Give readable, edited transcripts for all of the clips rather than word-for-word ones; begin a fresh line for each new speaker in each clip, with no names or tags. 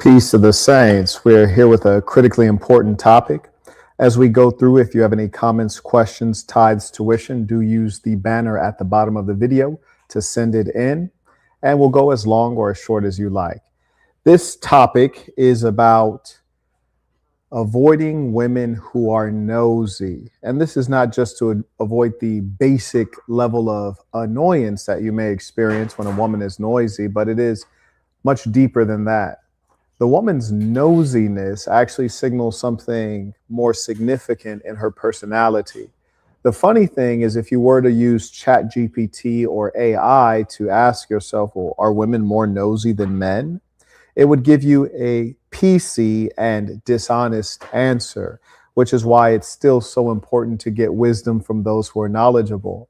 Peace to the saints. We're here with a critically important topic. As we go through, if you have any comments, questions, tithes, tuition, do use the banner at the bottom of the video to send it in, and we'll go as long or as short as you like. This topic is about avoiding women who are nosy. And this is not just to avoid the basic level of annoyance that you may experience when a woman is noisy, but it is much deeper than that. The woman's nosiness actually signals something more significant in her personality. The funny thing is, if you were to use ChatGPT or AI to ask yourself, well, are women more nosy than men? It would give you a PC and dishonest answer, which is why it's still so important to get wisdom from those who are knowledgeable.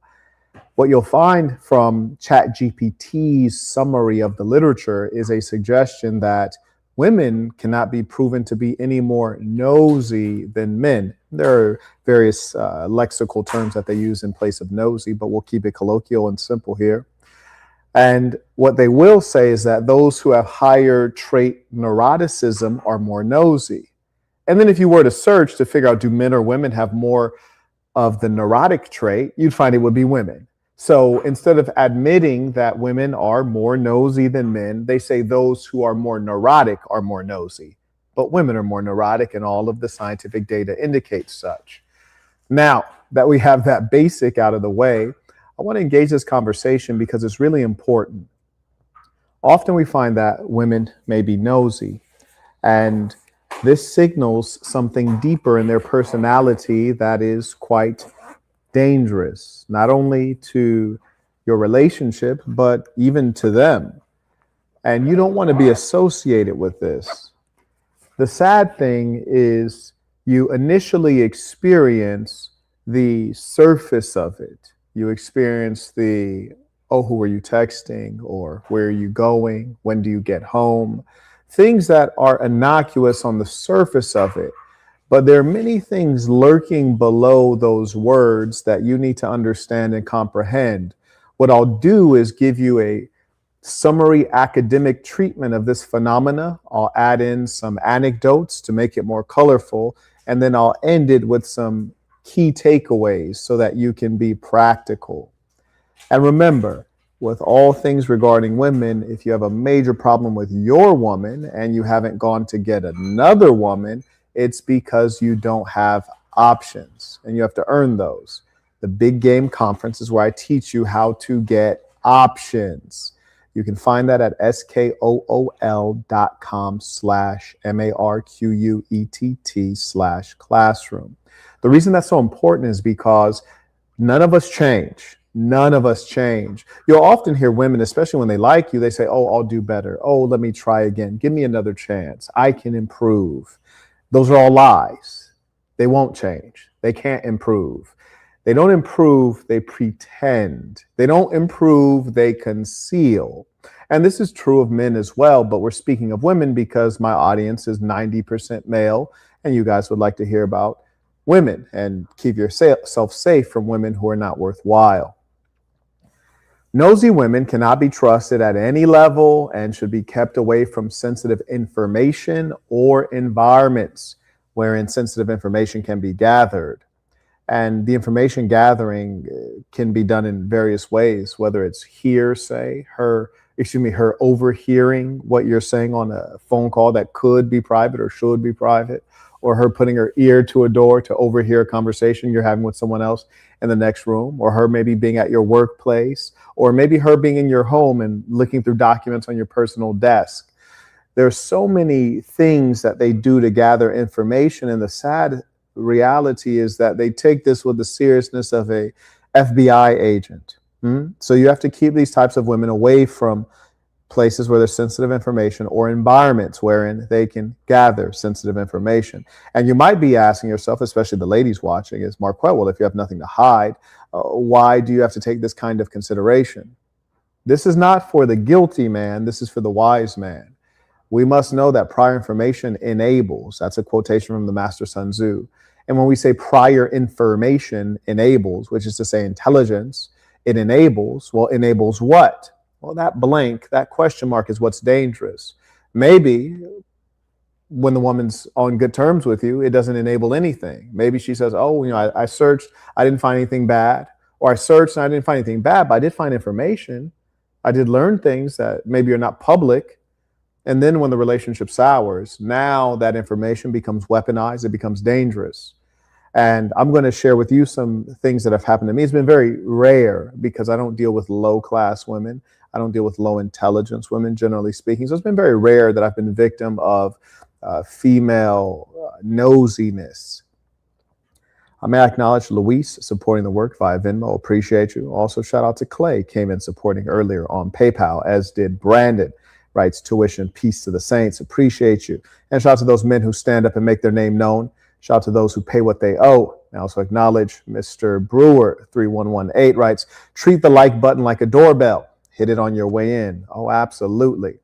What you'll find from ChatGPT's summary of the literature is a suggestion that women cannot be proven to be any more nosy than men. There are various lexical terms that they use in place of nosy, but we'll keep it colloquial and simple here. And what they will say is that those who have higher trait neuroticism are more nosy. And then if you were to search to figure out, do men or women have more of the neurotic trait, you'd find it would be women. So instead of admitting that women are more nosy than men, they say those who are more neurotic are more nosy. But women are more neurotic, and all of the scientific data indicates such. Now that we have that basic out of the way, I want to engage this conversation because it's really important. Often we find that women may be nosy, and this signals something deeper in their personality that is quite dangerous, not only to your relationship, but even to them. And you don't want to be associated with this. The sad thing is you initially experience the surface of it. You experience the, oh, who are you texting? Or where are you going? When do you get home? Things that are innocuous on the surface of it. But there are many things lurking below those words that you need to understand and comprehend. What I'll do is give you a summary academic treatment of this phenomena. I'll add in some anecdotes to make it more colorful, and then I'll end it with some key takeaways so that you can be practical. And remember, with all things regarding women, if you have a major problem with your woman and you haven't gone to get another woman, it's because you don't have options and you have to earn those. The Big Game Conference is where I teach you how to get options. You can find that at skool.com/marquett/classroom. The reason that's so important is because none of us change. None of us change. You'll often hear women, especially when they like you, they say, oh, I'll do better. Oh, let me try again. Give me another chance. I can improve. Those are all lies. They won't change. They can't improve. They don't improve, they pretend. They don't improve, they conceal. And this is true of men as well, but we're speaking of women because my audience is 90% male, and you guys would like to hear about women and keep yourself safe from women who are not worthwhile. Nosy women cannot be trusted at any level and should be kept away from sensitive information or environments wherein sensitive information can be gathered. And the information gathering can be done in various ways, whether it's hearsay, her overhearing what you're saying on a phone call that could be private or should be private, or her putting her ear to a door to overhear a conversation you're having with someone else in the next room, or her maybe being at your workplace, or maybe her being in your home and looking through documents on your personal desk. There's so many things that they do to gather information, and the sad reality is that they take this with the seriousness of a FBI agent. So you have to keep these types of women away from places where there's sensitive information or environments wherein they can gather sensitive information. And you might be asking yourself, especially the ladies watching, is Marquett, well, if you have nothing to hide, why do you have to take this kind of consideration? This is not for the guilty man. This is for the wise man. We must know that prior information enables. That's a quotation from the Master Sun Tzu. And when we say prior information enables, which is to say intelligence, it enables. Well, enables what? Well, that blank, that question mark is what's dangerous. Maybe when the woman's on good terms with you, it doesn't enable anything. Maybe she says, oh, I searched, I didn't find anything bad. Or I searched and I didn't find anything bad, but I did find information. I did learn things that maybe are not public. And then when the relationship sours, now that information becomes weaponized, it becomes dangerous. And I'm going to share with you some things that have happened to me. It's been very rare because I don't deal with low class women. I don't deal with low intelligence women, generally speaking. So it's been very rare that I've been victim of female nosiness. May I acknowledge Luis supporting the work via Venmo. Appreciate you. Also, shout out to Clay, came in supporting earlier on PayPal, as did Brandon. Writes tuition, peace to the saints. Appreciate you. And shout out to those men who stand up and make their name known. Shout out to those who pay what they owe. I also acknowledge Mr. Brewer 3118 writes, treat the like button like a doorbell. Hit it on your way in. Oh, absolutely.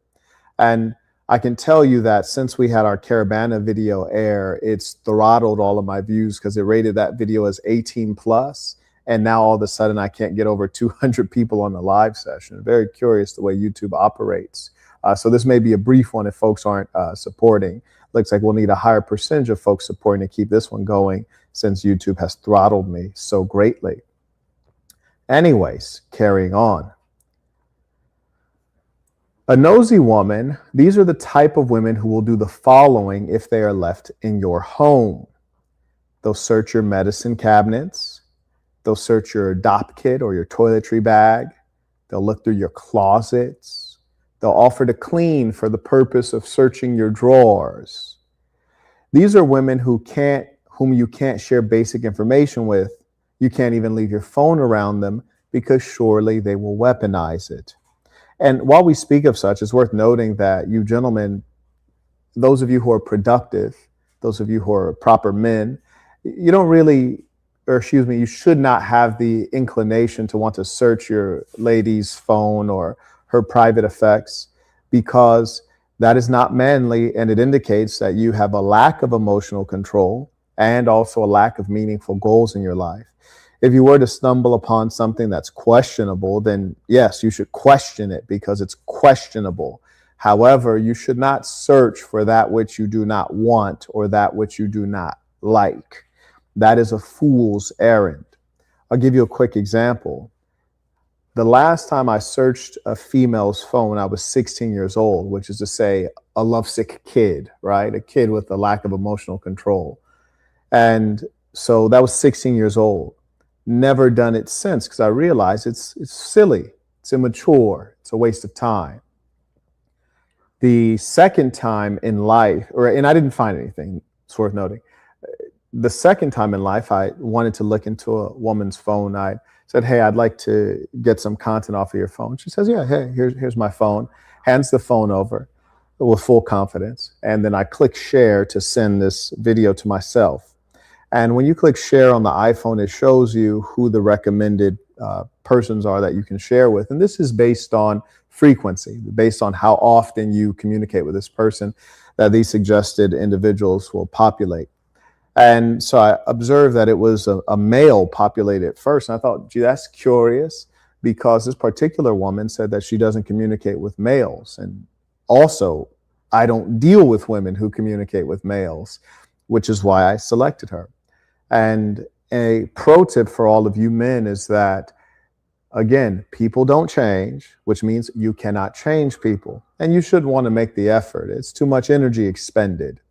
And I can tell you that since we had our Caravana video air, it's throttled all of my views because it rated that video as 18 plus. And now all of a sudden I can't get over 200 people on the live session. Very curious the way YouTube operates. So this may be a brief one if folks aren't supporting. Looks like we'll need a higher percentage of folks supporting to keep this one going since YouTube has throttled me so greatly. Anyways, carrying on. A nosy woman, these are the type of women who will do the following if they are left in your home. They'll search your medicine cabinets. They'll search your dop kit or your toiletry bag. They'll look through your closets. They'll offer to clean for the purpose of searching your drawers. These are women whom you can't share basic information with. You can't even leave your phone around them because surely they will weaponize it. And while we speak of such, it's worth noting that you gentlemen, those of you who are productive, those of you who are proper men, you don't really, or excuse me, you should not have the inclination to want to search your lady's phone or her private effects, because that is not manly, and it indicates that you have a lack of emotional control and also a lack of meaningful goals in your life. If you were to stumble upon something that's questionable, then yes, you should question it because it's questionable. However, you should not search for that which you do not want or that which you do not like. That is a fool's errand. I'll give you a quick example. The last time I searched a female's phone, I was 16 years old, which is to say a lovesick kid, right? A kid with a lack of emotional control. And so that was 16 years old. Never done it since because I realized it's silly, it's immature, it's a waste of time. The second time in life, and I didn't find anything, it's worth noting. The second time in life, I wanted to look into a woman's phone. I said, hey, I'd like to get some content off of your phone. She says, yeah, hey, here's my phone. Hands the phone over with full confidence. And then I click share to send this video to myself. And when you click share on the iPhone, it shows you who the recommended persons are that you can share with. And this is based on frequency, based on how often you communicate with this person, that these suggested individuals will populate. And so I observed that it was a male populated at first. And I thought, gee, that's curious, because this particular woman said that she doesn't communicate with males. And also, I don't deal with women who communicate with males, which is why I selected her. And a pro tip for all of you men is that, again, people don't change, which means you cannot change people. And you should want to make the effort. It's too much energy expended.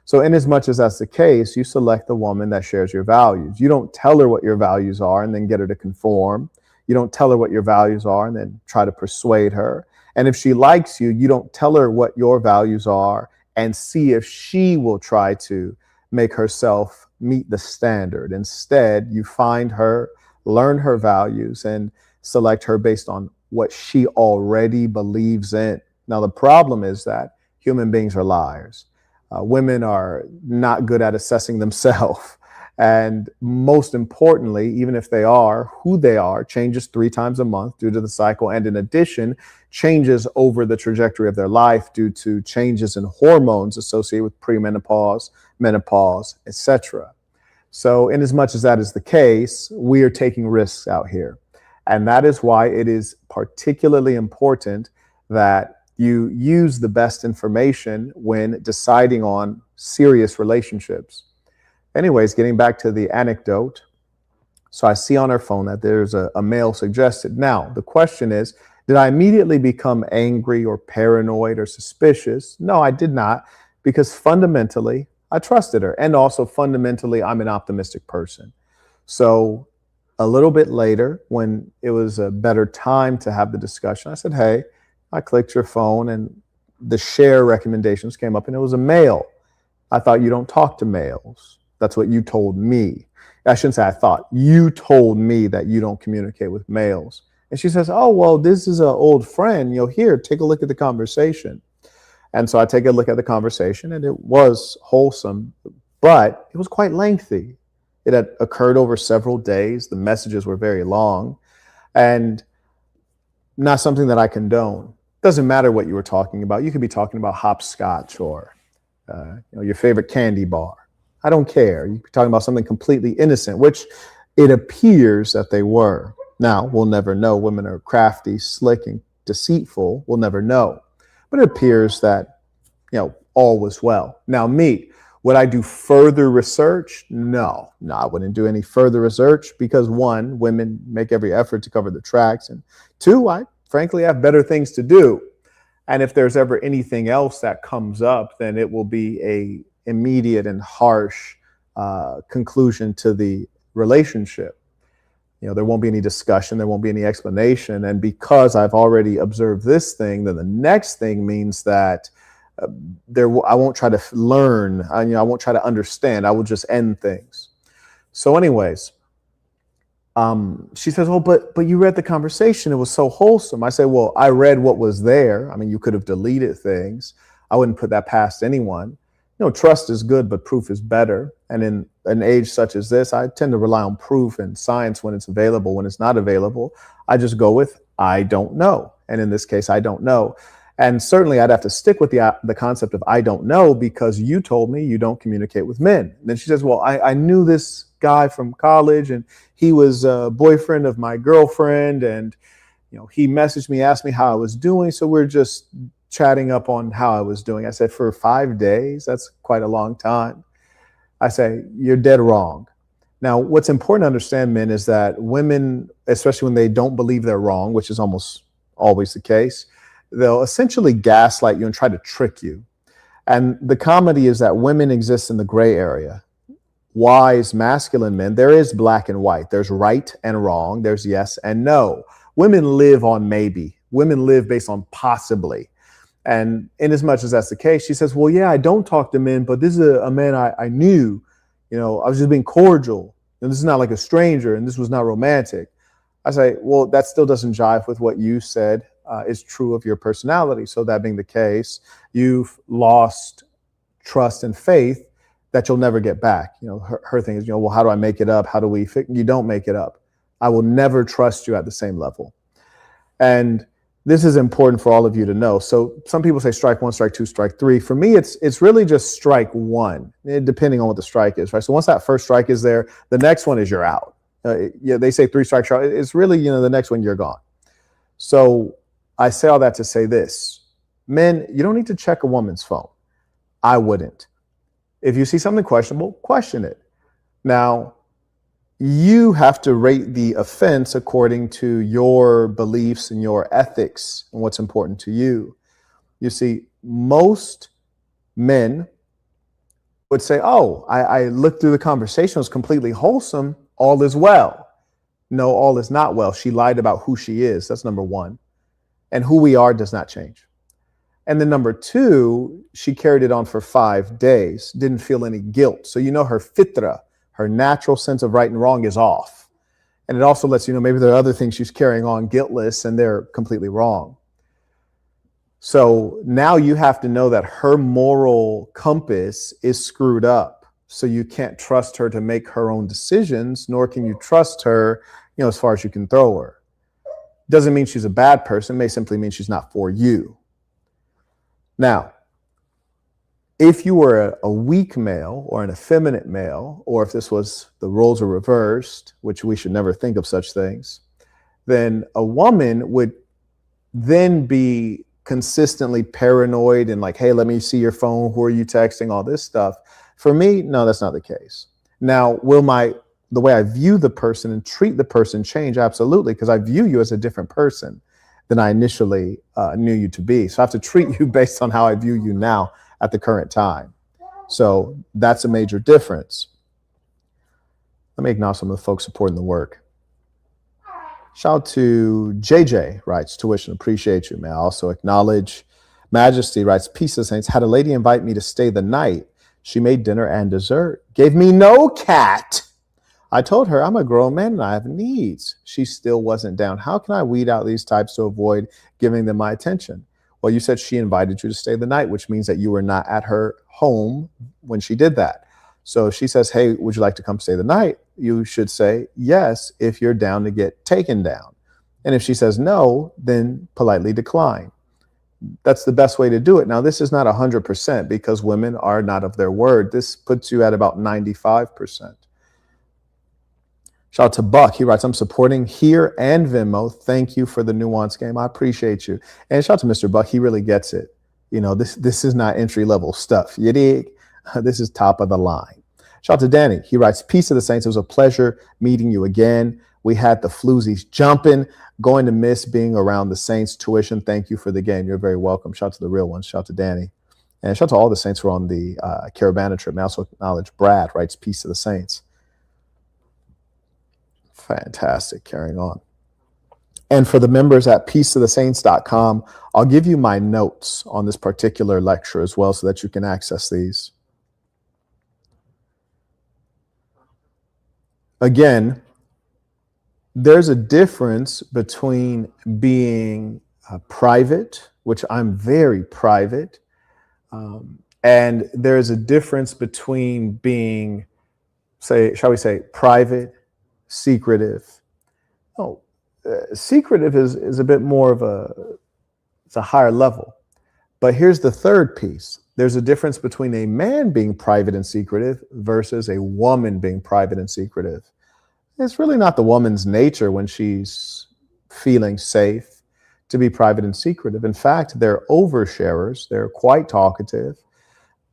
So in as much as that's the case, you select the woman that shares your values. You don't tell her what your values are and then get her to conform. You don't tell her what your values are and then try to persuade her. And if she likes you, you don't tell her what your values are and see if she will try to make herself meet the standard. Instead, you find her, learn her values, and select her based on what she already believes in. Now, the problem is that human beings are liars. Women are not good at assessing themselves. And most importantly, even if they are, who they are changes 3 times a month due to the cycle. And in addition, changes over the trajectory of their life due to changes in hormones associated with premenopause, menopause, etc. So in as much as that is the case, we are taking risks out here. And that is why it is particularly important that You use the best information when deciding on serious relationships. Anyways, getting back to the anecdote. So I see on her phone that there's a male suggested. Now, the question is, did I immediately become angry or paranoid or suspicious? No, I did not, because fundamentally, I trusted her. And also, fundamentally, I'm an optimistic person. So a little bit later, when it was a better time to have the discussion, I said, hey, I clicked your phone and the share recommendations came up and it was a male. I thought you don't talk to males. That's what you told me. I shouldn't say I thought. You told me that you don't communicate with males. And she says, oh, well, this is an old friend. Here, take a look at the conversation. And so I take a look at the conversation and it was wholesome, but it was quite lengthy. It had occurred over several days. The messages were very long and not something that I condone. Doesn't matter what you were talking about. You could be talking about hopscotch or your favorite candy bar. I don't care. You could be talking about something completely innocent, which it appears that they were. Now, we'll never know. Women are crafty, slick, and deceitful. We'll never know. But it appears that, all was well. Now, me, would I do further research? No, I wouldn't do any further research because one, women make every effort to cover the tracks. And two, I frankly have better things to do. And if there's ever anything else that comes up, then it will be a immediate and harsh conclusion to the relationship. There won't be any discussion. There won't be any explanation. And because I've already observed this thing, then the next thing means that I won't try to learn. I won't try to understand. I will just end things. So anyways, she says, well, but you read the conversation. It was so wholesome. I say, well, I read what was there. You could have deleted things. I wouldn't put that past anyone. Trust is good, but proof is better. And in an age such as this, I tend to rely on proof and science when it's available. When it's not available, I just go with, I don't know. And in this case, I don't know. And certainly I'd have to stick with the concept of I don't know because you told me you don't communicate with men. And then she says, well, I knew this guy from college and he was a boyfriend of my girlfriend. And, he messaged me, asked me how I was doing. So we're just chatting up on how I was doing. I said, for 5 days, that's quite a long time. I say, you're dead wrong. Now, what's important to understand, men, is that women, especially when they don't believe they're wrong, which is almost always the case, they'll essentially gaslight you and try to trick you. And the comedy is that women exist in the gray area. Wise, masculine men, there is black and white. There's right and wrong. There's yes and no. Women live on maybe. Women live based on possibly. And in as much as that's the case, she says, well, yeah, I don't talk to men, but this is a man I knew. I was just being cordial. And this is not like a stranger, and this was not romantic. I say, well, that still doesn't jive with what you said is true of your personality. So that being the case, you've lost trust and faith that you'll never get back. Her thing is, well, how do I make it up? How do we fix? You don't make it up. I will never trust you at the same level. And this is important for all of you to know. So some people say strike one, strike two, strike three. For me, it's really just strike one, depending on what the strike is, right? So once that first strike is there, the next one is you're out. They say 3 strikes out. It's really, the next one you're gone. So I say all that to say this. Men, you don't need to check a woman's phone. I wouldn't. If you see something questionable, question it. Now, you have to rate the offense according to your beliefs and your ethics and what's important to you. You see, most men would say, oh, I looked through the conversation, it was completely wholesome. All is well. No, all is not well. She lied about who she is. That's number one. And who we are does not change. And then number two, she carried it on for 5 days, didn't feel any guilt. So her fitra, her natural sense of right and wrong is off. And it also lets you know maybe there are other things she's carrying on guiltless and they're completely wrong. So now you have to know that her moral compass is screwed up. So you can't trust her to make her own decisions, nor can you trust her, as far as you can throw her. Doesn't mean she's a bad person, may simply mean she's not for you. Now, if you were a weak male or an effeminate male, or if this was the roles are reversed, which we should never think of such things, then a woman would then be consistently paranoid and like, hey, let me see your phone. Who are you texting? All this stuff. For me, no, that's not the case. Now, will the way I view the person and treat the person change? Absolutely, because I view you as a different person than I initially knew you to be. So I have to treat you based on how I view you now at the current time. So that's a major difference. Let me acknowledge some of the folks supporting the work. Shout out to JJ, writes, tuition, appreciate you, man. I also acknowledge Majesty, writes, peace of saints. Had a lady invite me to stay the night. She made dinner and dessert. Gave me no cat. I told her I'm a grown man and I have needs. She still wasn't down. How can I weed out these types to avoid giving them my attention? Well, you said she invited you to stay the night, which means that you were not at her home when she did that. So if she says, hey, would you like to come stay the night? You should say yes if you're down to get taken down. And if she says no, then politely decline. That's the best way to do it. Now, this is not 100% because women are not of their word. This puts you at about 95%. Shout out to Buck. He writes, I'm supporting here and Venmo. Thank you for the nuance game. I appreciate you. And shout out to Mr. Buck. He really gets it. You know, this is not entry level stuff. You dig? This is top of the line. Shout out to Danny. He writes, peace of the saints. It was a pleasure meeting you again. We had the floozies jumping, going to miss being around the saints. Tuition, thank you for the game. You're very welcome. Shout out to the real ones. Shout out to Danny. And shout out to all the saints who are on the Caravana trip. And I also acknowledge Brad writes, peace of the saints. Fantastic. Carrying on. And for the members at peaceofthesaints.com, I'll give you my notes on this particular lecture as well so that you can access these. Again, there's a difference between being private, which I'm very private, and there's a difference between being, shall we say, private, secretive. Oh, secretive is a bit more of it's a higher level. But here's the third piece. There's a difference between a man being private and secretive versus a woman being private and secretive. It's really not the woman's nature when she's feeling safe to be private and secretive. In fact, they're oversharers. They're quite talkative,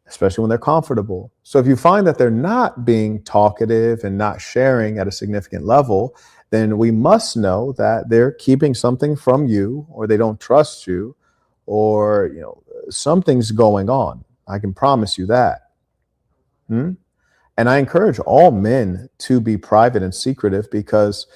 especially when they're comfortable. So if you find that they're not being talkative and not sharing at a significant level, then we must know that they're keeping something from you, or they don't trust you, or something's going on. I can promise you that. And I encourage all men to be private and secretive, because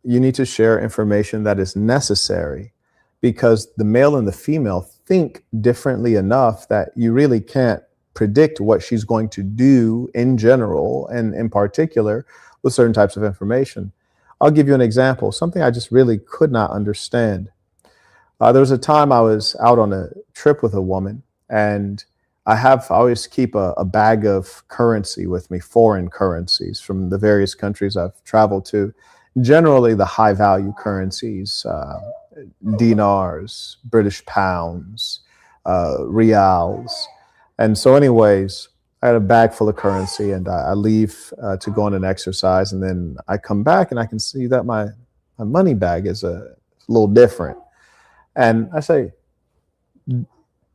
you need to share information that is necessary, because the male and the female think differently enough that you really can't predict what she's going to do in general and in particular with certain types of information. I'll give you an example, something I just really could not understand. There was a time I was out on a trip with a woman, and I always keep a bag of currency with me, foreign currencies from the various countries I've traveled to. Generally the high value currencies, dinars, British pounds, reals. And so anyways, I had a bag full of currency, and I leave to go on an exercise, and then I come back and I can see that my money bag is a little different. And I say,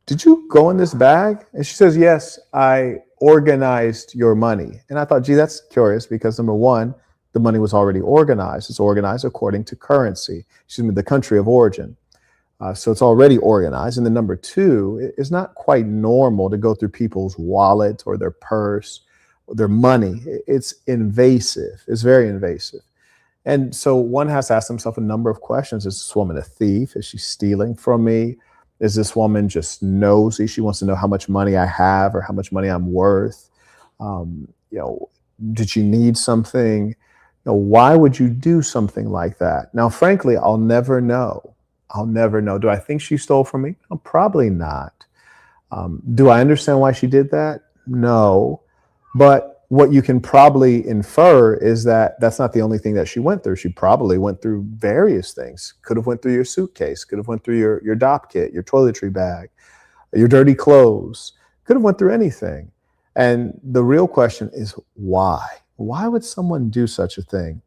did you go in this bag? And she says, yes, I organized your money. And I thought, gee, that's curious, because number one, the money was already organized. It's organized according to currency, the country of origin. So it's already organized. And then number two, it's not quite normal to go through people's wallet or their purse, or their money. It's invasive. It's very invasive. And so one has to ask himself a number of questions. Is this woman a thief? Is she stealing from me? Is this woman just nosy? She wants to know how much money I have or how much money I'm worth. Did she need something? Why would you do something like that? Now, frankly, I'll never know. I'll never know. Do I think she stole from me? No, probably not. Do I understand why she did that? No. But what you can probably infer is that that's not the only thing that she went through. She probably went through various things. Could have went through your suitcase. Could have went through your DOP kit, your toiletry bag, your dirty clothes. Could have went through anything. And the real question is why? Why would someone do such a thing?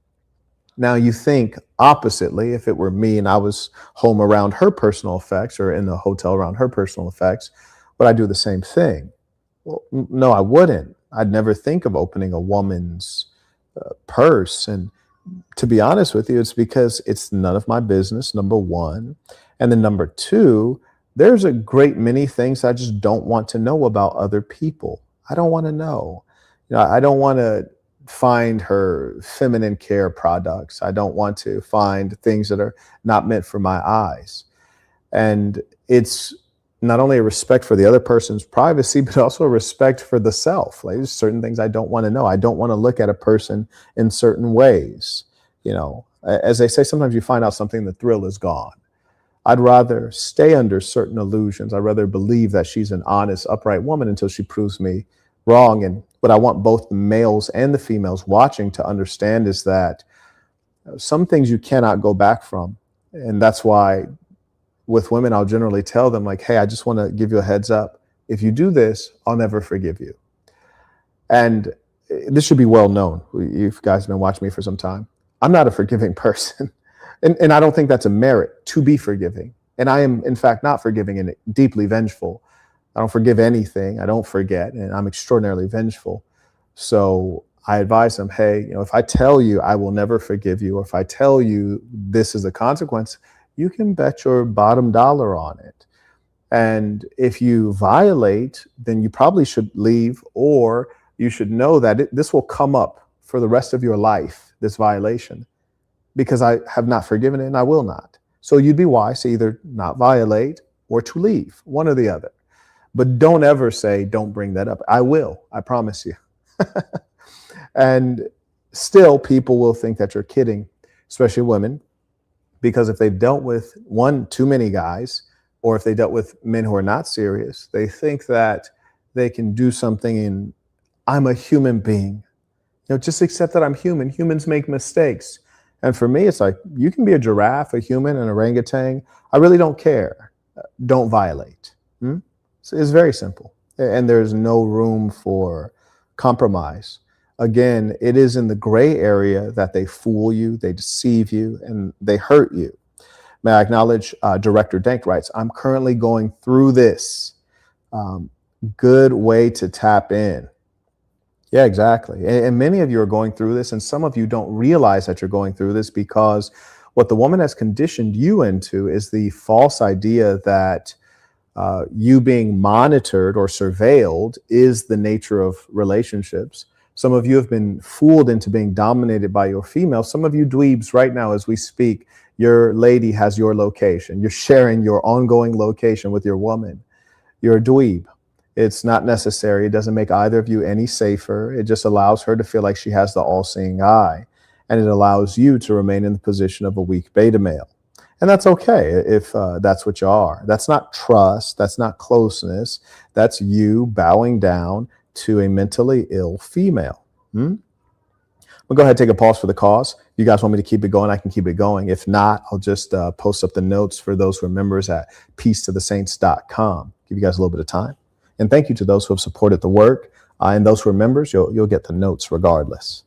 Now you think oppositely, if it were me and I was home around her personal effects or in the hotel around her personal effects, would I do the same thing? Well, no, I wouldn't. I'd never think of opening a woman's purse. And to be honest with you, it's because it's none of my business, number one. And then number two, there's a great many things I just don't want to know about other people. I don't want to know. I don't want to find her feminine care products. I don't want to find things that are not meant for my eyes. And it's not only a respect for the other person's privacy, but also a respect for the self. Like, there's certain things I don't want to know. I don't want to look at a person in certain ways. As they say, sometimes you find out something, the thrill is gone. I'd rather stay under certain illusions. I'd rather believe that she's an honest, upright woman until she proves me wrong. And what I want both the males and the females watching to understand is that some things you cannot go back from. And that's why with women, I'll generally tell them, like, hey, I just want to give you a heads up. If you do this, I'll never forgive you. And this should be well known. You guys have been watching me for some time. I'm not a forgiving person. And I don't think that's a merit to be forgiving. And I am, in fact, not forgiving and deeply vengeful. I don't forgive anything. I don't forget. And I'm extraordinarily vengeful. So I advise them, hey, if I tell you I will never forgive you, or if I tell you this is the consequence, you can bet your bottom dollar on it. And if you violate, then you probably should leave, or you should know that this will come up for the rest of your life, this violation, because I have not forgiven it and I will not. So you'd be wise to either not violate or to leave, one or the other. But don't ever say, don't bring that up. I will, I promise you. And still, people will think that you're kidding, especially women, because if they've dealt with too many guys, or if they dealt with men who are not serious, they think that they can do something and I'm a human being. Just accept that I'm human. Humans make mistakes. And for me, it's like, you can be a giraffe, a human, an orangutan. I really don't care. Don't violate. So it's very simple. And there's no room for compromise. Again, it is in the gray area that they fool you, they deceive you, and they hurt you. May I acknowledge Director Dank writes, I'm currently going through this. Good way to tap in. Yeah, exactly. And many of you are going through this, and some of you don't realize that you're going through this because what the woman has conditioned you into is the false idea that you being monitored or surveilled is the nature of relationships. Some of you have been fooled into being dominated by your female. Some of you dweebs right now as we speak, your lady has your location. You're sharing your ongoing location with your woman. You're a dweeb. It's not necessary. It doesn't make either of you any safer. It just allows her to feel like she has the all-seeing eye. And it allows you to remain in the position of a weak beta male. And that's okay if that's what you are. That's not trust. That's not closeness. That's you bowing down to a mentally ill female. We'll go ahead and take a pause for the cause. If you guys want me to keep it going, I can keep it going. If not, I'll just post up the notes for those who are members at peacetothesaints.com. Give you guys a little bit of time. And thank you to those who have supported the work. And those who are members, you'll get the notes regardless.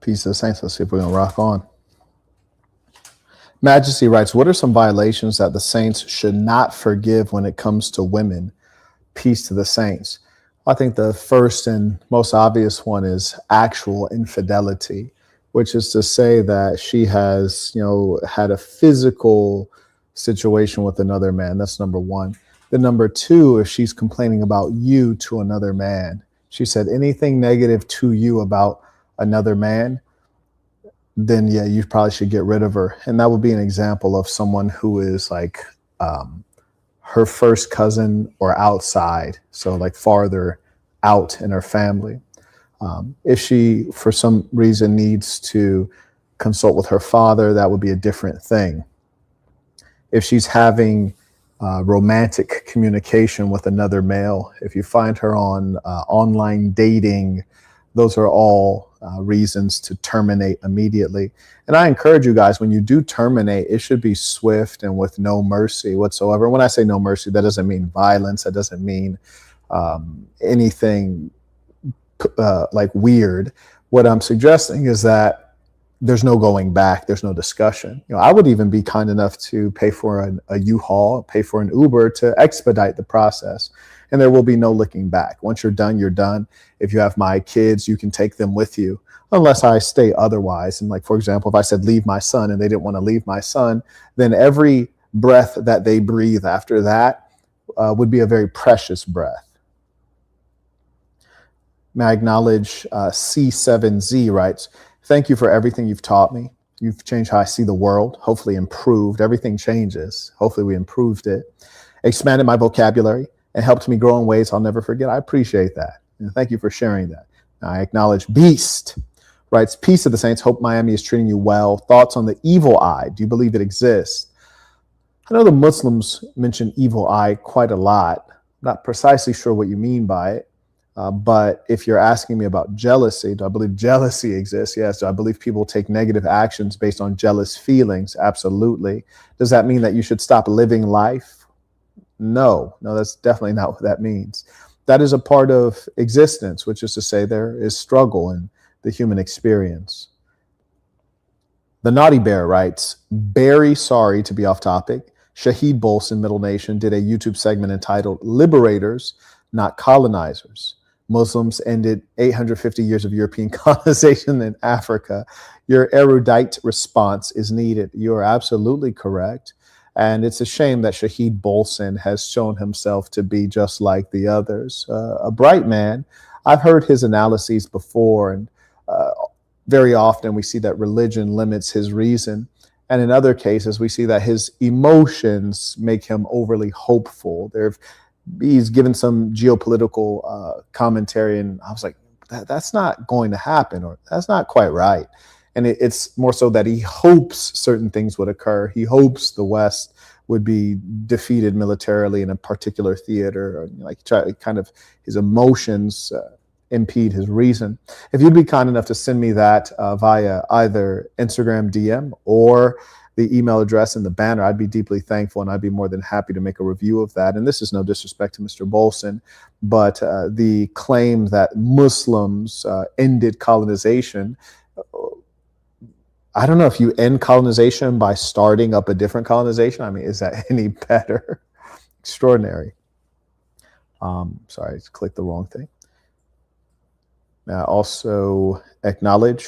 Peace to the saints. Let's see if we're going to rock on. Majesty writes, what are some violations that the saints should not forgive when it comes to women? Peace to the saints. I think the first and most obvious one is actual infidelity, which is to say that she has, had a physical situation with another man. That's number one. Then number two, if she's complaining about you to another man, she said anything negative to you about another man, then yeah, you probably should get rid of her. And that would be an example of someone who is like her first cousin or outside, so like farther out in her family. If she, for some reason, needs to consult with her father, that would be a different thing. If she's having romantic communication with another male, if you find her on online dating, those are all reasons to terminate immediately. And I encourage you guys, when you do terminate, it should be swift and with no mercy whatsoever. When I say no mercy, that doesn't mean violence. That doesn't mean anything like weird. What I'm suggesting is that there's no going back. There's no discussion. I would even be kind enough to pay for a U-Haul, pay for an Uber to expedite the process. And there will be no looking back. Once you're done, you're done. If you have my kids, you can take them with you, unless I stay otherwise. And like, for example, if I said, leave my son, and they didn't want to leave my son, then every breath that they breathe after that would be a very precious breath. May I acknowledge C7Z writes, thank you for everything you've taught me. You've changed how I see the world, hopefully improved. Everything changes. Hopefully we improved it. Expanded my vocabulary and helped me grow in ways I'll never forget. I appreciate that. And thank you for sharing that. I acknowledge Beast writes, peace to the saints. Hope Miami is treating you well. Thoughts on the evil eye? Do you believe it exists? I know the Muslims mention evil eye quite a lot. I'm not precisely sure what you mean by it. But if you're asking me about jealousy, do I believe jealousy exists? Yes. Do I believe people take negative actions based on jealous feelings? Absolutely. Does that mean that you should stop living life? No, that's definitely not what that means. That is a part of existence, which is to say there is struggle in the human experience. The Naughty Bear writes, very sorry to be off topic. Shahid Bolson, Middle Nation, did a YouTube segment entitled Liberators, Not Colonizers. Muslims ended 850 years of European colonization in Africa. Your erudite response is needed. You are absolutely correct. And it's a shame that Shahid Bolson has shown himself to be just like the others. A bright man. I've heard his analyses before, and very often we see that religion limits his reason. And in other cases, we see that his emotions make him overly hopeful. He's given some geopolitical commentary, and I was like, that's not going to happen, or that's not quite right. And it's more so that he hopes certain things would occur. He hopes the West would be defeated militarily in a particular theater, or his emotions impede his reason. If you'd be kind enough to send me that via either Instagram DM or the email address in the banner, I'd be deeply thankful, and I'd be more than happy to make a review of that. And this is no disrespect to Mr. Bolson, but the claim that Muslims ended colonization, I don't know if you end colonization by starting up a different colonization. I mean, is that any better? Extraordinary. Sorry, I clicked the wrong thing. Now, also acknowledge.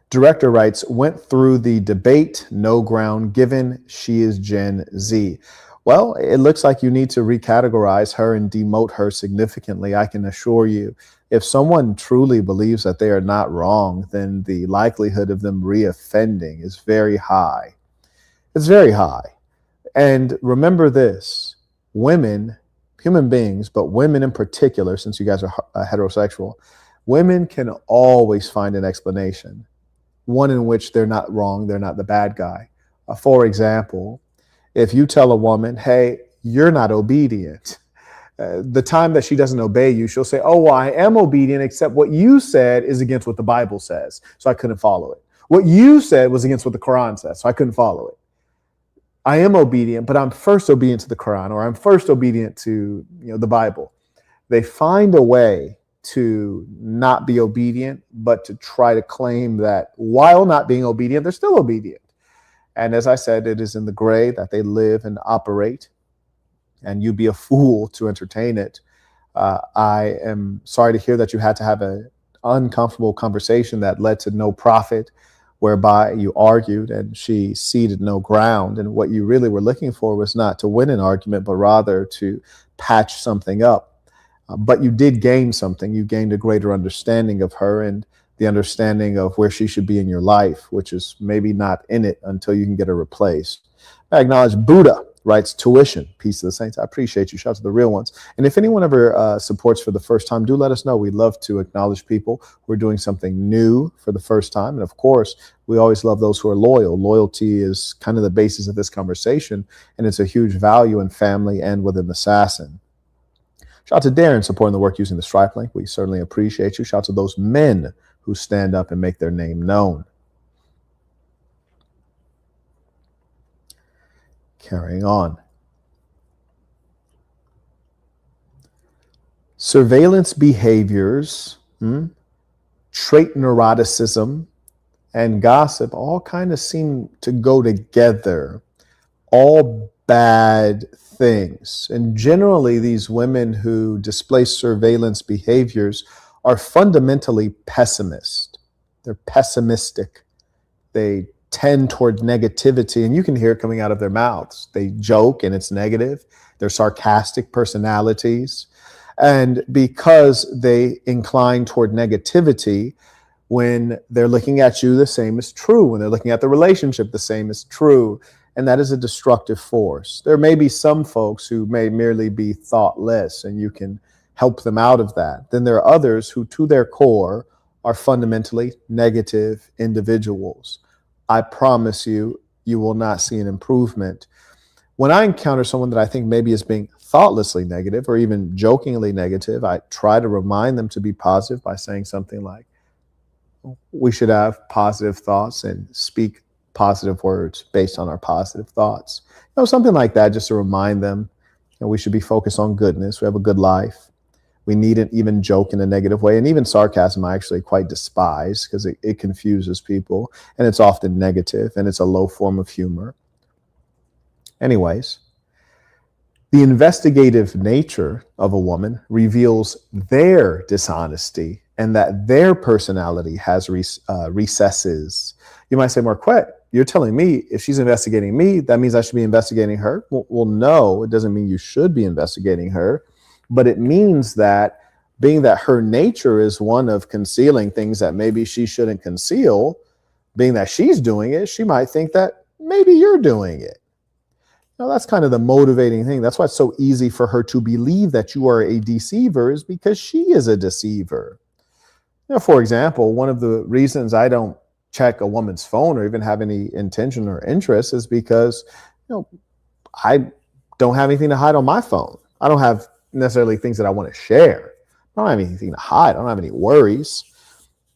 Director writes, went through the debate, no ground given, she is Gen Z. Well, it looks like you need to recategorize her and demote her significantly. I can assure you, if someone truly believes that they are not wrong, then the likelihood of them reoffending is very high. It's very high. And remember this, women, human beings, but women in particular, since you guys are heterosexual, women can always find an explanation, one in which they're not wrong, they're not the bad guy. For example, if you tell a woman, hey, you're not obedient, the time that she doesn't obey you, she'll say, oh, well, I am obedient, except what you said is against what the Bible says, so I couldn't follow it. What you said was against what the Quran says, so I couldn't follow it. I am obedient, but I'm first obedient to the Quran, or I'm first obedient to the Bible. They find a way to not be obedient, but to try to claim that while not being obedient, they're still obedient. And as I said, it is in the gray that they live and operate, and you'd be a fool to entertain it. I am sorry to hear that you had to have an uncomfortable conversation that led to no profit, whereby you argued and she ceded no ground. And what you really were looking for was not to win an argument, but rather to patch something up. But you did gain something. You gained a greater understanding of her and the understanding of where she should be in your life, which is maybe not in it until you can get her replaced. I acknowledge Buddha writes tuition, peace of the saints. I appreciate you. Shout out to the real ones. And if anyone ever supports for the first time, do let us know. We'd love to acknowledge people who are doing something new for the first time. And of course, we always love those who are loyal. Loyalty is kind of the basis of this conversation, and it's a huge value in family and within the Assassin. Shout out to Darren supporting the work using the Stripe link. We certainly appreciate you. Shout out to those men who stand up and make their name known. Carrying on. Surveillance behaviors, trait neuroticism, and gossip all kind of seem to go together. All bad things. And generally, these women who display surveillance behaviors are fundamentally pessimist. They're pessimistic. They tend toward negativity, and you can hear it coming out of their mouths. They joke and it's negative. They're sarcastic personalities. And because they incline toward negativity, when they're looking at you, the same is true. When they're looking at the relationship, the same is true. And that is a destructive force. There may be some folks who may merely be thoughtless, and you can help them out of that. Then there are others who, to their core, are fundamentally negative individuals. I promise you, you will not see an improvement. When I encounter someone that I think maybe is being thoughtlessly negative or even jokingly negative, I try to remind them to be positive by saying something like, we should have positive thoughts and speak positive words based on our positive thoughts. Something like that, just to remind them we should be focused on goodness. We have a good life. We needn't even joke in a negative way. And even sarcasm, I actually quite despise because it confuses people, and it's often negative, and it's a low form of humor. Anyways, the investigative nature of a woman reveals their dishonesty and that their personality has recesses. You might say, Marquett, you're telling me if she's investigating me, that means I should be investigating her? Well, no, it doesn't mean you should be investigating her, but it means that being that her nature is one of concealing things that maybe she shouldn't conceal, being that she's doing it, she might think that maybe you're doing it. That's kind of the motivating thing. That's why it's so easy for her to believe that you are a deceiver, is because she is a deceiver. For example, one of the reasons I don't check a woman's phone or even have any intention or interest is because, I don't have anything to hide on my phone. I don't have necessarily things that I want to share. I don't have anything to hide. I don't have any worries.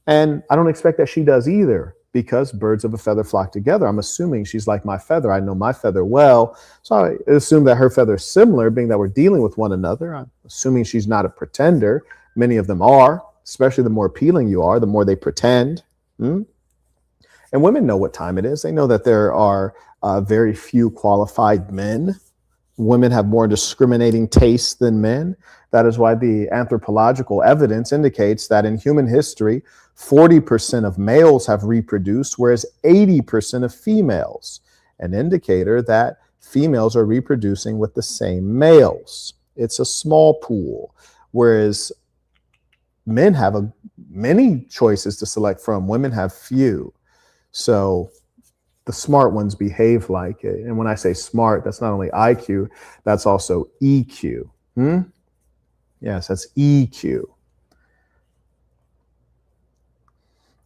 And I don't expect that she does either, because birds of a feather flock together. I'm assuming she's like my feather. I know my feather well. So I assume that her feather is similar, being that we're dealing with one another. I'm assuming she's not a pretender. Many of them are, especially the more appealing you are, the more they pretend. And women know what time it is. They know that there are very few qualified men. Women have more discriminating tastes than men. That is why the anthropological evidence indicates that in human history, 40% of males have reproduced, whereas 80% of females, an indicator that females are reproducing with the same males. It's a small pool, whereas men have many choices to select from. Women have few. So the smart ones behave like it. And when I say smart, that's not only IQ, that's also EQ. Yes, that's EQ.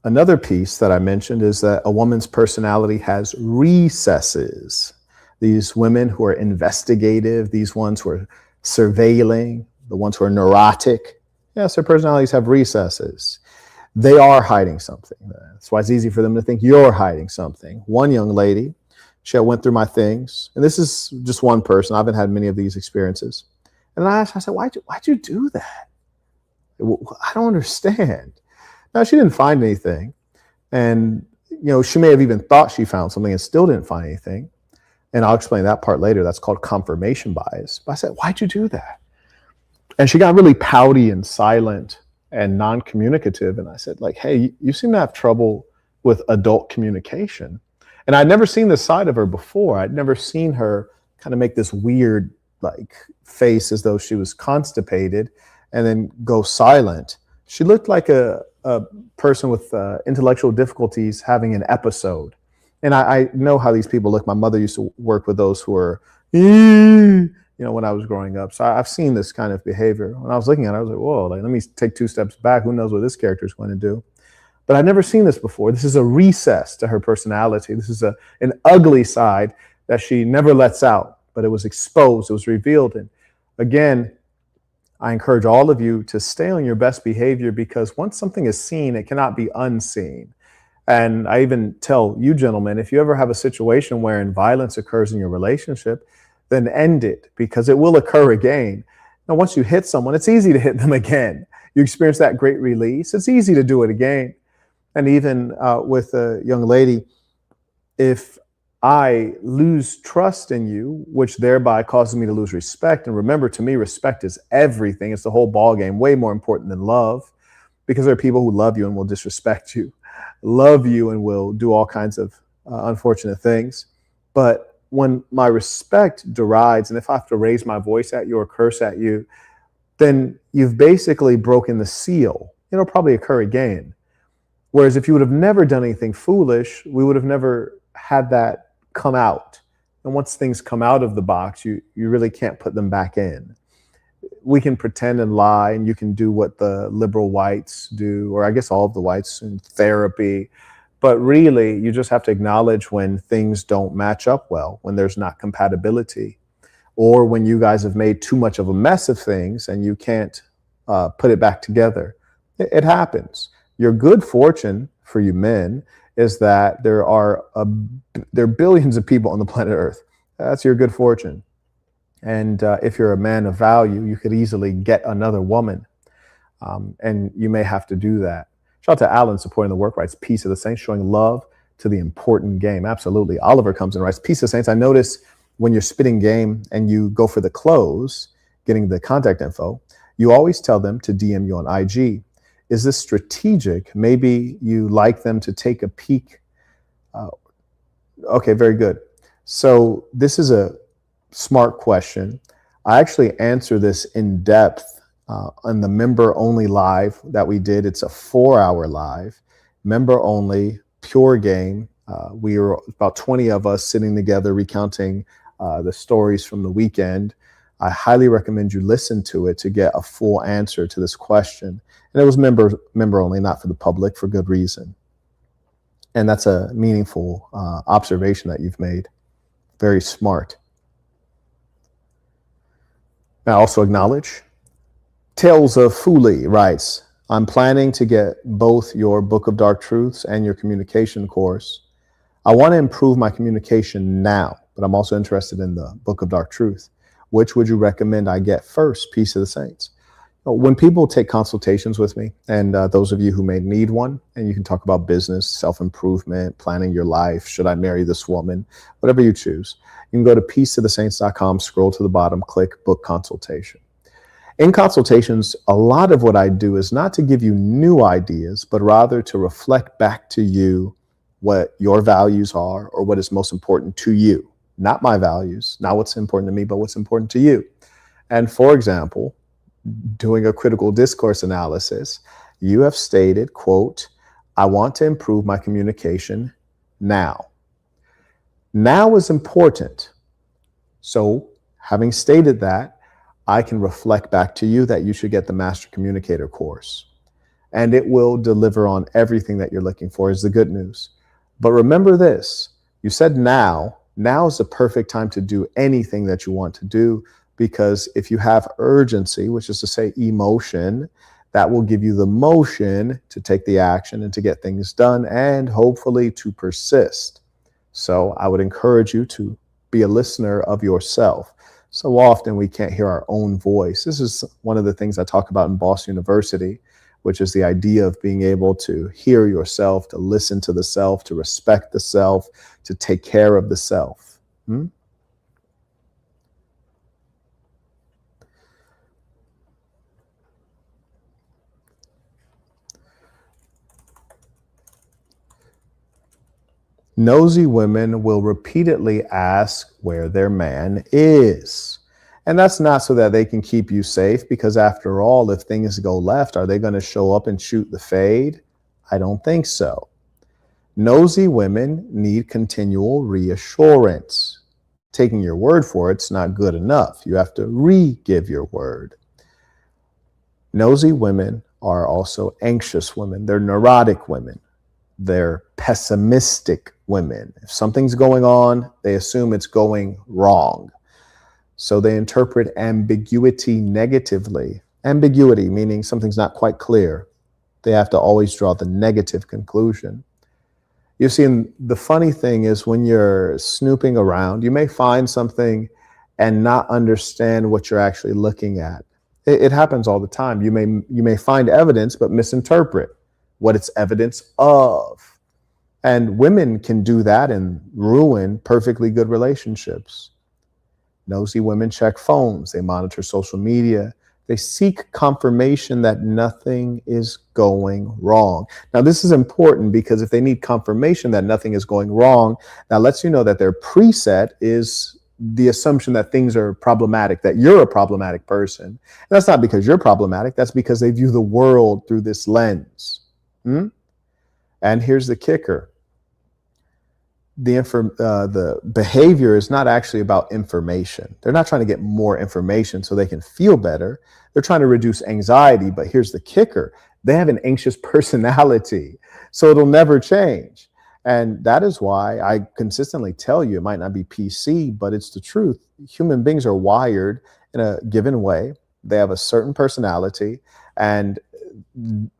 Another piece that I mentioned is that a woman's personality has recesses. These women who are investigative, these ones who are surveilling, the ones who are neurotic, yes, their personalities have recesses. They are hiding something. That's why it's easy for them to think you're hiding something. One young lady, she went through my things, and this is just one person. I haven't had many of these experiences. And I asked, I said, why'd you do that? I don't understand. Now, she didn't find anything. And, she may have even thought she found something and still didn't find anything. And I'll explain that part later. That's called confirmation bias. But I said, why'd you do that? And she got really pouty and silent and non-communicative. And I said, like, hey, you seem to have trouble with adult communication. And I'd never seen this side of her before. I'd never seen her kind of make this weird like face as though she was constipated and then go silent. She looked like a person with intellectual difficulties having an episode. And I know how these people look. My mother used to work with those who were, when I was growing up. So I've seen this kind of behavior. When I was looking at it, I was like, whoa, let me take 2 steps back. Who knows what this character is going to do? But I'd never seen this before. This is a recess to her personality. This is an ugly side that she never lets out, but it was exposed, it was revealed. And again, I encourage all of you to stay on your best behavior, because once something is seen, it cannot be unseen. And I even tell you gentlemen, if you ever have a situation wherein violence occurs in your relationship, then end it, because it will occur again. Now, once you hit someone, it's easy to hit them again. You experience that great release. It's easy to do it again. And even with a young lady, if I lose trust in you, which thereby causes me to lose respect. And remember, to me, respect is everything. It's the whole ball game, way more important than love, because there are people who love you and will disrespect you, love you and will do all kinds of unfortunate things. But when my respect derides, and if I have to raise my voice at you or curse at you, then you've basically broken the seal. It'll probably occur again. Whereas if you would have never done anything foolish, we would have never had that come out. And once things come out of the box, you really can't put them back in. We can pretend and lie, and you can do what the liberal whites do, or I guess all of the whites in therapy. But really, you just have to acknowledge when things don't match up well, when there's not compatibility, or when you guys have made too much of a mess of things and you can't put it back together. It happens. Your good fortune for you men is that there are billions of people on the planet Earth. That's your good fortune. And if you're a man of value, you could easily get another woman. And you may have to do that. Shout out to Alan supporting the work rights. Peace of the Saints, showing love to the important game. Absolutely. Oliver comes and writes, Peace of the Saints. I notice when you're spitting game and you go for the close, getting the contact info, you always tell them to DM you on IG. Is this strategic? Maybe you like them to take a peek. Okay, very good. So this is a smart question. I actually answer this in depth on the member only live that we did. It's a 4-hour live, member only, pure game. We were about 20 of us sitting together recounting the stories from the weekend. I highly recommend you listen to it to get a full answer to this question. And it was member only, not for the public, for good reason. And that's a meaningful observation that you've made. Very smart. I also acknowledge Tales of Foolie writes, I'm planning to get both your Book of Dark Truths and your communication course. I want to improve my communication now, but I'm also interested in the Book of Dark Truth. Which would you recommend I get first? Peace of the Saints. When people take consultations with me, and those of you who may need one, and you can talk about business, self-improvement, planning your life, should I marry this woman, whatever you choose, you can go to peaceofthesaints.com, scroll to the bottom, click book consultation. In consultations, a lot of what I do is not to give you new ideas, but rather to reflect back to you what your values are or what is most important to you. Not my values, not what's important to me, but what's important to you. And for example, doing a critical discourse analysis, you have stated, quote, I want to improve my communication now. Now is important. So having stated that, I can reflect back to you that you should get the Master Communicator course. And it will deliver on everything that you're looking for, is the good news. But remember this, you said now is the perfect time to do anything that you want to do, because if you have urgency, which is to say emotion, that will give you the motion to take the action and to get things done and hopefully to persist. So I would encourage you to be a listener of yourself. So often we can't hear our own voice. This is one of the things I talk about in Boss University, which is the idea of being able to hear yourself, to listen to the self, to respect the self, to take care of the self. Nosy women will repeatedly ask where their man is. And that's not so that they can keep you safe, because after all, if things go left, are they going to show up and shoot the fade? I don't think so. Nosy women need continual reassurance. Taking your word for it's not good enough. You have to re-give your word. Nosy women are also anxious women. They're neurotic women. They're pessimistic women. If something's going on, they assume it's going wrong. So they interpret ambiguity negatively. Ambiguity meaning something's not quite clear. They have to always draw the negative conclusion. You see, the funny thing is when you're snooping around, you may find something and not understand what you're actually looking at. It happens all the time. You may find evidence but misinterpret what it's evidence of. And women can do that and ruin perfectly good relationships. Nosy women check phones. They monitor social media. They seek confirmation that nothing is going wrong. Now, this is important because if they need confirmation that nothing is going wrong, that lets you know that their preset is the assumption that things are problematic, that you're a problematic person. And that's not because you're problematic. That's because they view the world through this lens. And here's the kicker. The behavior is not actually about information. They're not trying to get more information so they can feel better. They're trying to reduce anxiety. But here's the kicker. They have an anxious personality, so it'll never change. And that is why I consistently tell you, it might not be PC, but it's the truth. Human beings are wired in a given way. They have a certain personality. And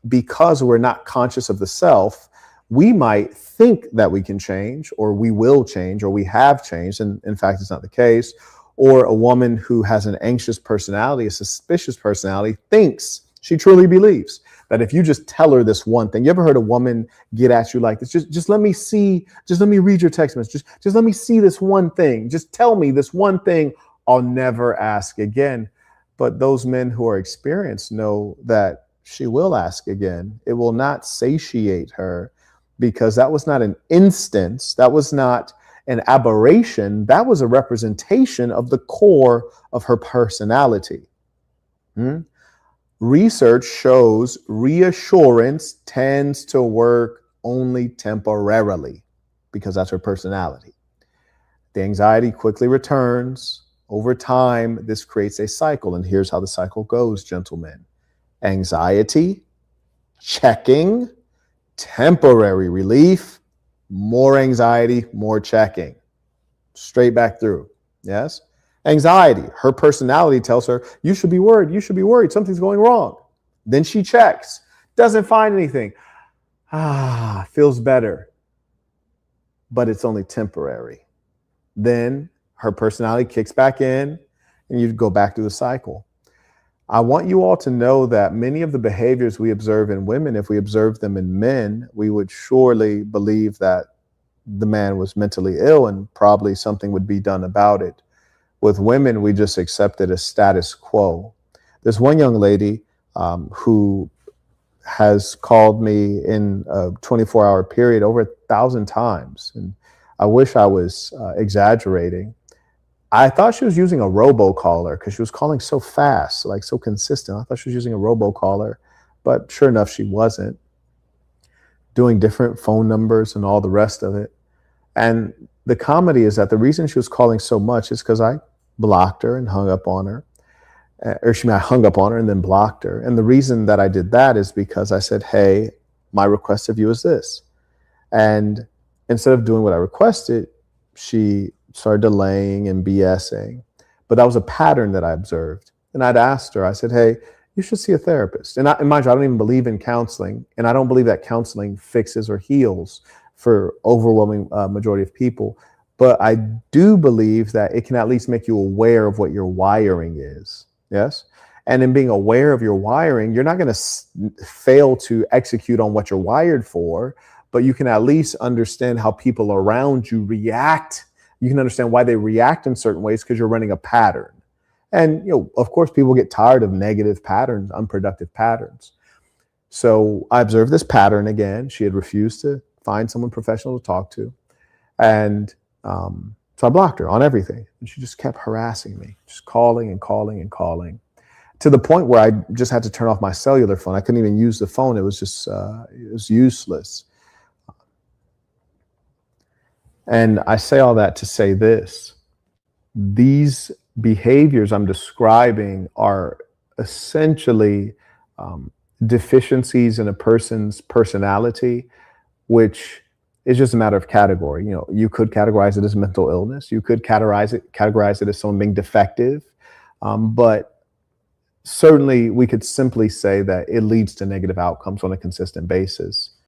because we're not conscious of the self, we might think that we can change, or we will change, or we have changed. And in fact, it's not the case. Or a woman who has an anxious personality, a suspicious personality, thinks, she truly believes that if you just tell her this one thing. You ever heard a woman get at you like this? Just let me see, just let me read your text message. Just let me see this one thing. Just tell me this one thing. I'll never ask again. But those men who are experienced know that she will ask again. It will not satiate her, because that was not an instance. That was not an aberration. That was a representation of the core of her personality. Research shows reassurance tends to work only temporarily, because that's her personality. The anxiety quickly returns. Over time, this creates a cycle. And here's how the cycle goes, gentlemen. Anxiety, checking, temporary relief, more anxiety, more checking. Straight back through. Yes? Anxiety. Her personality tells her, you should be worried. You should be worried. Something's going wrong. Then she checks. Doesn't find anything. Feels better. But it's only temporary. Then her personality kicks back in and you go back through the cycle. I want you all to know that many of the behaviors we observe in women, if we observe them in men, we would surely believe that the man was mentally ill and probably something would be done about it. With women, we just accept it as status quo. There's one young lady who has called me in a 24-hour period over 1,000 times. And I wish I was exaggerating. I thought she was using a robocaller because she was calling so fast, like so consistent. I thought she was using a robocaller, but sure enough, she wasn't. Doing different phone numbers and all the rest of it. And the comedy is that the reason she was calling so much is because I blocked her and hung up on her. I hung up on her and then blocked her. And the reason that I did that is because I said, hey, my request of you is this. And instead of doing what I requested, she started delaying and BSing. But that was a pattern that I observed. And I'd asked her, I said, hey, you should see a therapist. And mind you, I don't even believe in counseling. And I don't believe that counseling fixes or heals for overwhelming majority of people. but I do believe that it can at least make you aware of what your wiring is. Yes. And in being aware of your wiring, you're not going to fail to execute on what you're wired for, but you can at least understand how people around you react. You can understand why they react in certain ways because you're running a pattern. And, of course, people get tired of negative patterns, unproductive patterns. So I observed this pattern again. She had refused to find someone professional to talk to. And so I blocked her on everything. And she just kept harassing me, just calling and calling and calling, to the point where I just had to turn off my cellular phone. I couldn't even use the phone. It was just, it was useless. And I say all that to say this. These behaviors I'm describing are essentially deficiencies in a person's personality, which is just a matter of category. You could categorize it as mental illness. You could categorize it as someone being defective. But certainly we could simply say that it leads to negative outcomes on a consistent basis.